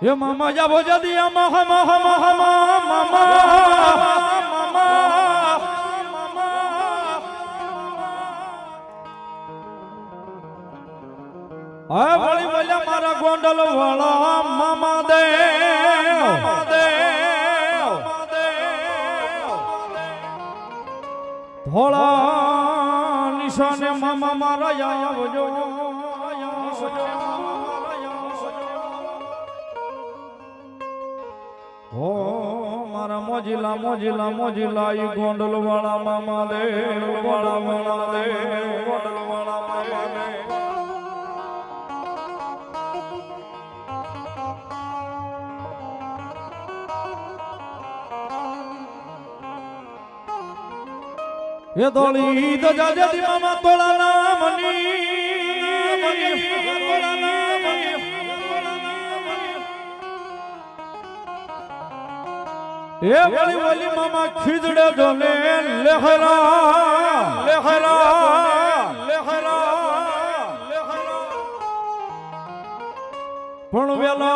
ये मामा जाबो जदिया महा महा महा मामा मामा आय बड़ी बोले मारा गोंडल वाला मामा दे थोड़ा निशाने मामा मारा या बजो हो मारा मोजिला मोजिला मोजिला ई गोंडल वाला मामा दे वाला मामा दे गोंडल वाला मामा दे ये दोली तो जाजे दी मामा तोला नामनी तोला नामनी ये बड़ी वाली मामा खिजड़े डोले लहरा लहरा लहरा पण वेला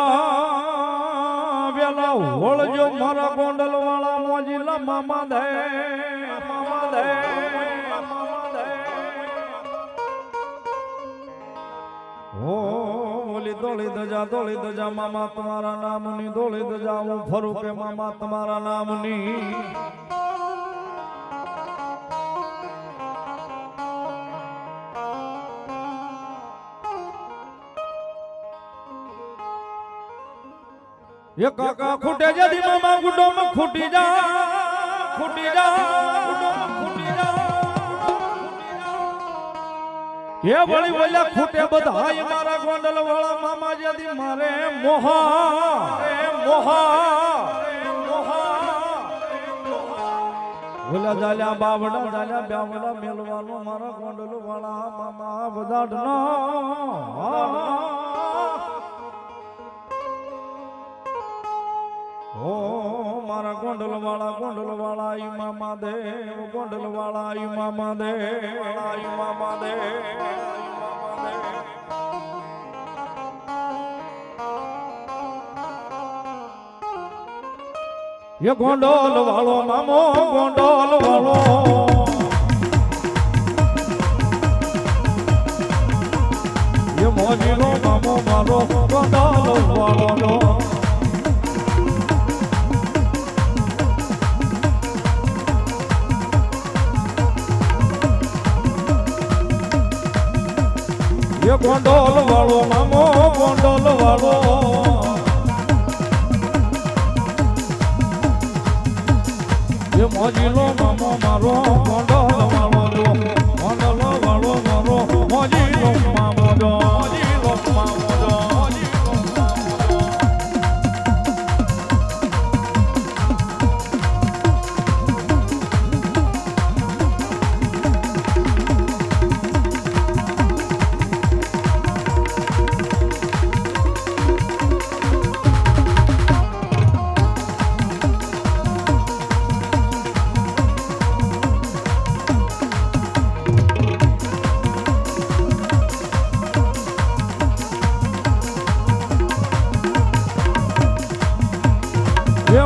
वेला होल जो मारा गोंडल वाला मोजिला मामा दे मामा दे मामा दे ओ दौड़ी दजा मामा तुम्हारा नाम नी दौड़ी दजा हूँ फरू के मामा तुम्हारा नाम नी ये काका खुटे जदी मामा गुडो में खुटी जा खुटी जा गुडो में खुटी जा ये बड़ी बोला खुटे बधाई मारा गोंडल वाला मामा जदी मारे मोहा मोहा बोला जाल्या बावड़ा जाल्या ब्यावड़ा मेलवानो मारा गोंडल वाला मामा बधाडना ओ मारा गोंडल वाला ई मामा दे गोंडल वाला ई मामा दे ई मामा दे ये गोंडल वालो मामो गोंडल वालो ये मोजीलो मामो मारो गोंडल वालो ये गोंडल वालो मामो गोंडल वालो ये मोजीलो मामो मारो गोंडल वालो जो गोंडल वालो मारो मोजीलो मामो जो मोजीलो मामो जो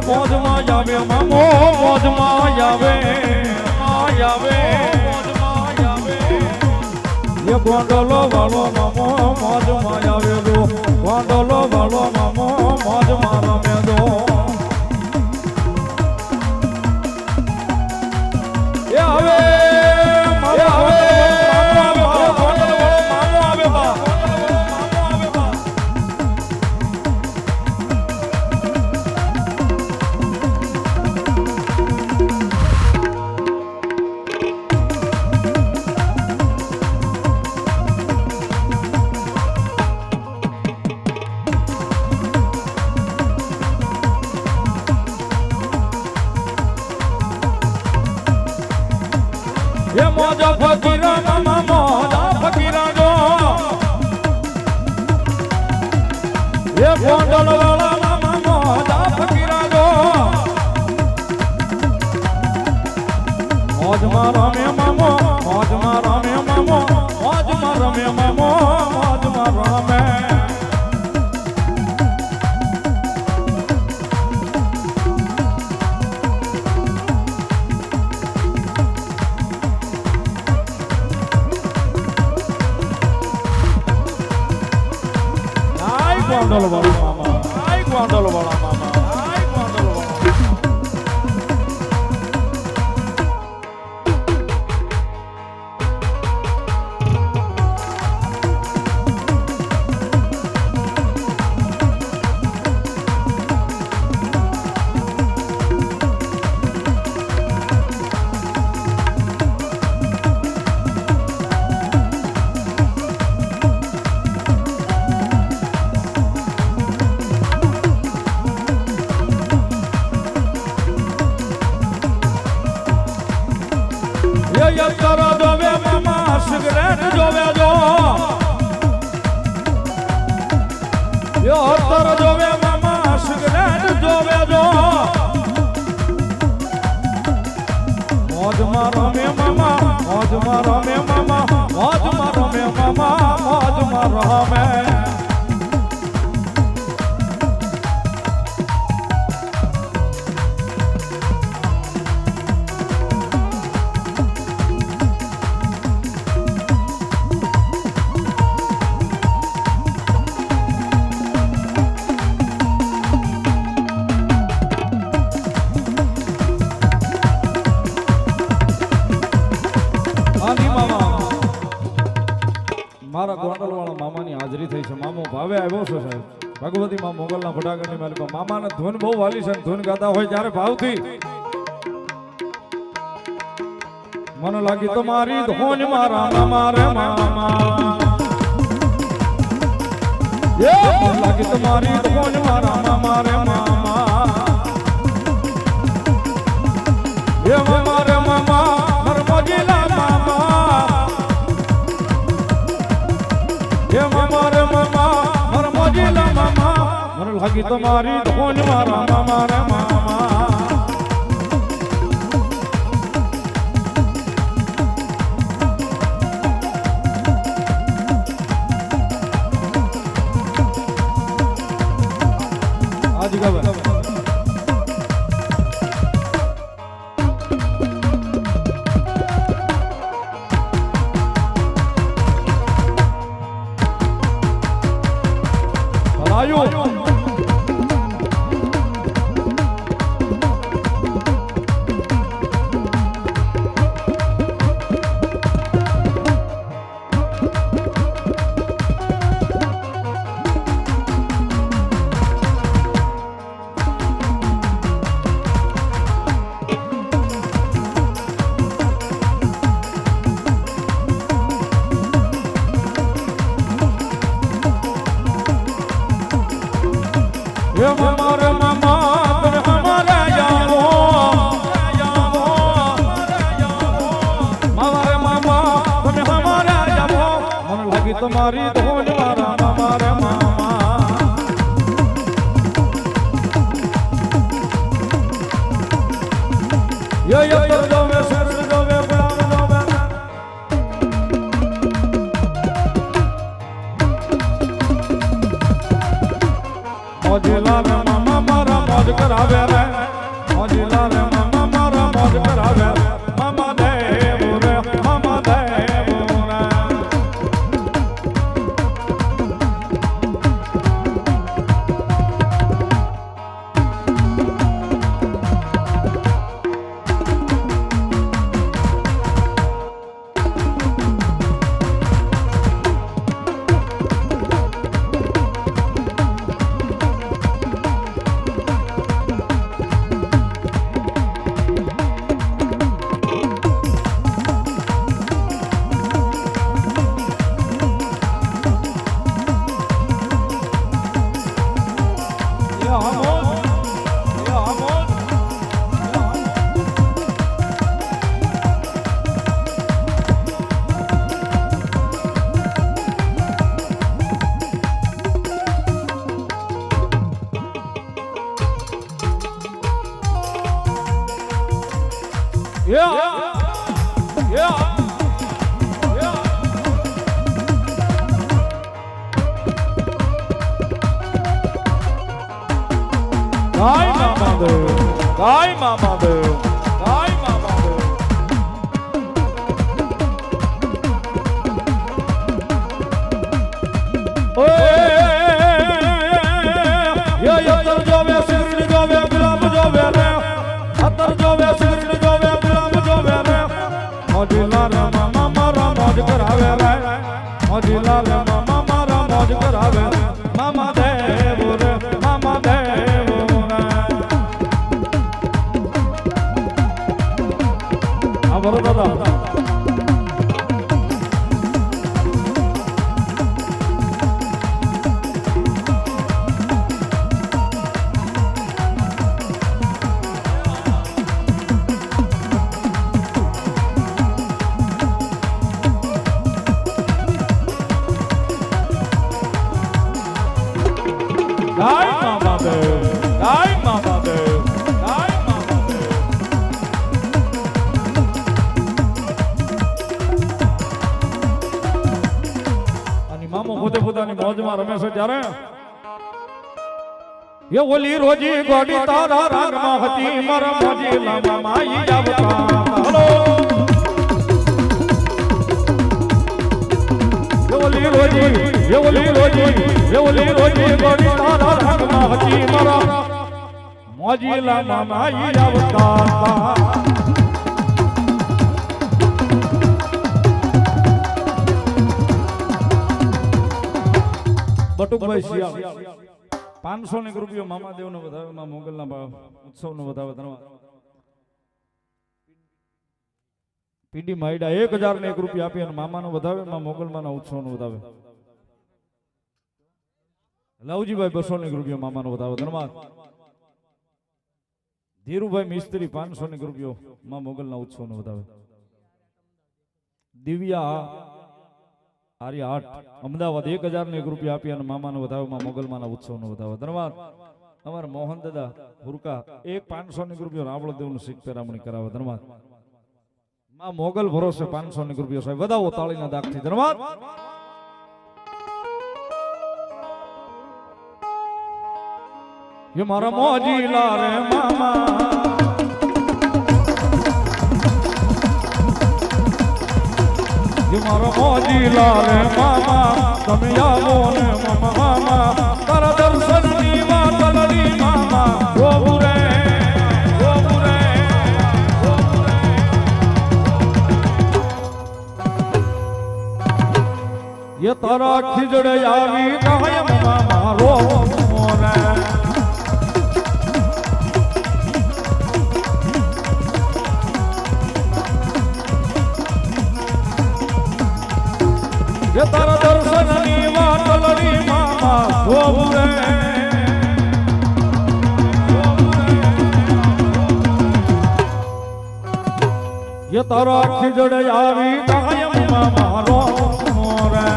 मौज में जावे मामो मौज में जावे मौज में जावे ये गोंडल वालो मामो मौज में जावे दो गोंडल वालो मामो मौज में रमे दो ये आवे ये मौजा फकीरा मामा मौजा फकीरा जो ये गोंडल वाला मामा मौजा फकीरा जो मौज मारा में मामो मौज मारा में मामो मौज मारा में मामो मौज मारा में વાળા મામા આય ગોંડલ વાળા મામા આય ગોંડલ વાળા યતર જોવે મામા સિગરેટ જોવે જો યતર જોવે મામા સિગરેટ જોવે જો મોજમાં રમે મામા મોજમાં રમે મામા મોજમાં રમે મામા મોજમાં રમે મારા ગોંડલ વાળા મામાની હાજરી થઈ છે મામો ભાવે આવ્યો છે સાહેબ ભગવતી માં મોગલના ફટાકડની માલિકો મામાને ધૂન બહુ વાલી છે ધૂન ગાતા હોય ત્યારે ભાવથી મને લાગી તમારી ધૂન મારા મામા રે મામા એ મને લાગી તમારી ધૂન મારા મામા રે મામા એ મામા રે મામા હરમોજીલા મામા એ મામા રે મામા હરમોજીલા મામા મને લાગી તમારી ધૂન મારા મામા રે મામા આજ ગવે આયો એ મામા રે મામા તને અમારા યાવો મામા રે મામા તને અમારા યાવો મને લાગી તમારી ધૂન મારા મામા રે મામા યતર જોવે સર જોવે પ્રાણ જોવે મોજીલા રે મામા મારા મોજ કરાવે રે મોજીલા રે મામા મારા મોજ કરાવે મામા દેવ રે મામા દેવ રે Kai Mama Dev, Kai Mama Dev, Kai Mama Dev. Oi, કરાવે રે મોજીલાલ મામા મારા મોજ કરાવે મામા દેવ રે મામા દેવ રે આ બરો દાદા Dai Mama Dev, Dai Mama Dev, Dai Mama Dev. અને મામો પોતે પોતાની મોજમાં રમે છે ત્યારે એ ઓલી રોજી ગોડી તારા રાગમાં હતી મારા મોજી લામા માઈ આવતા હલો ઓલી રોજી ગોડી તારા રાગમાં હતી મારા મોજી લામા માઈ આવતા બટુકભાઈ શિયાળ 500 ને રૂપિયો મામા દેવ નો વધાવે માં મોગલ ના ઉત્સવ નો વધાવે ધન્યવાદ પીડી માઈડા 1000 ને 1 રૂપિયા આપી અને મામા નો વધાવે માં મોગલ માં ના ઉત્સવ નો વધાવે લવજીભાઈ 200 ને રૂપિયો મામા નો વધાવે ધન્યવાદ ધીરુભાઈ મિસ્ત્રી 500 ને રૂપિયો માં મોગલ ના ઉત્સવ નો વધાવે દિવ્યા આર્ય 8 અમદાવાદ 1000 ને 1 રૂપિયા આપી અને મામા નો વધાવે માં મોગલ માં ના ઉત્સવ નો વધાવે ધન્યવાદ અમારા મોહન દાદા હુરકા 500 ને રૂપિયો રાવળ દેવ નું શીખ પેરામણી કરાવે ધન્યવાદ માં મોગલ ભરોસે 500 ને રૂપિયો સાહેબ વધાવો તાળીના દાગથી ધન્યવાદ ये मारा मोजीला रे मामा ये मारा मोजीला रे मामा તમે આવો ને મામા તારા દર્શન ની વાત લડી મામા ગોબુરે ગોબુરે ગોબુરે ये તારા ખીજડે આવી કાયમ મામા રો મોરે ये तारा दर्शन नी वात लड़ी मामा गोबुरे ये तारा खिजड़े आवी कायम मामा रो मोरे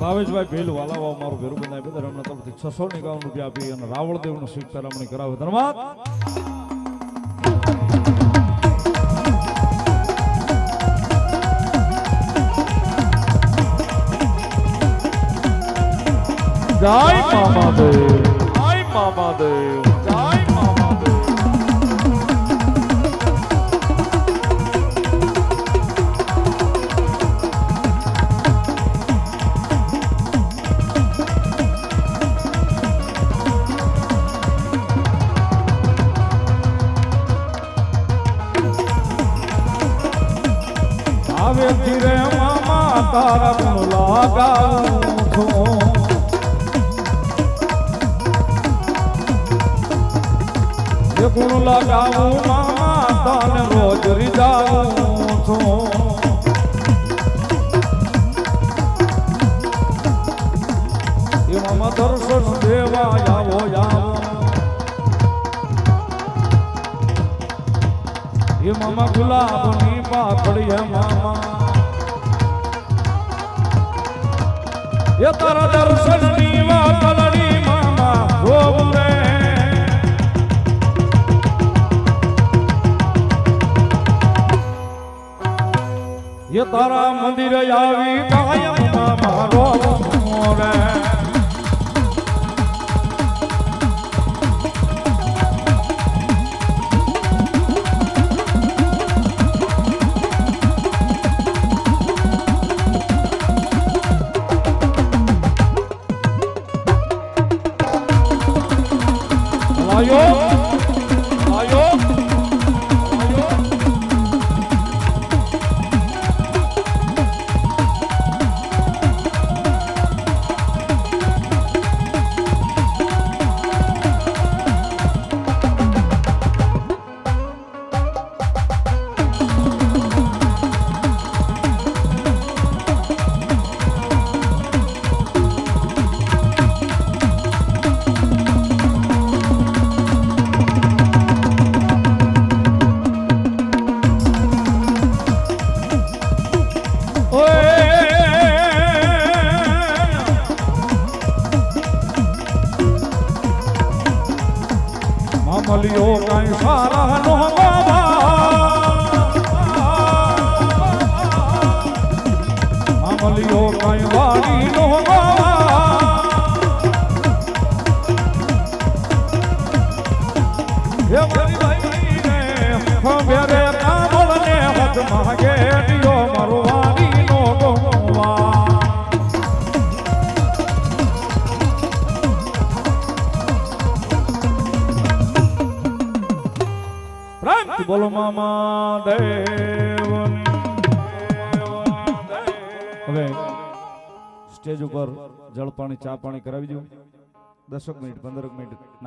ભાવેશભાઈ ભેલ વાલાવા મારું ભેરું બનાવી બધા રમણા તરફથી 651 રૂપિયા આપી અને રાવળદેવ નું શીખ પેરામણી કરાવે ધન્યવાદ જય મામા દેવ જય મામા દેવ જય મામા દેવ આવે ધીરે મામા તારા ગુણ લગાવું છું એ ગુણ લગાવું મામા તને રોજ રીઝાવું છું એ મામા દર્શન દેવા આવો આવો એ મામા ગુલાબ ની પાકડી હે મામા એ તારા દર્શન ની વાત લડી મામા ગોબરે એ તારા મંદિર આવી કાયમ રે આયો આયો મામલિયો કાંઈ સારા નો મામલિયો કાંઈ વાડી નો હે મારી ભાઈ ને ખબરે કામળને હદ માગે દિયો મરવાડી નો ગોવા બોલો મામા દેવની હવે સ્ટેજ ઉપર જળ પાણી ચા પાણી કરાવી દો 10 મિનિટ 15 મિનિટ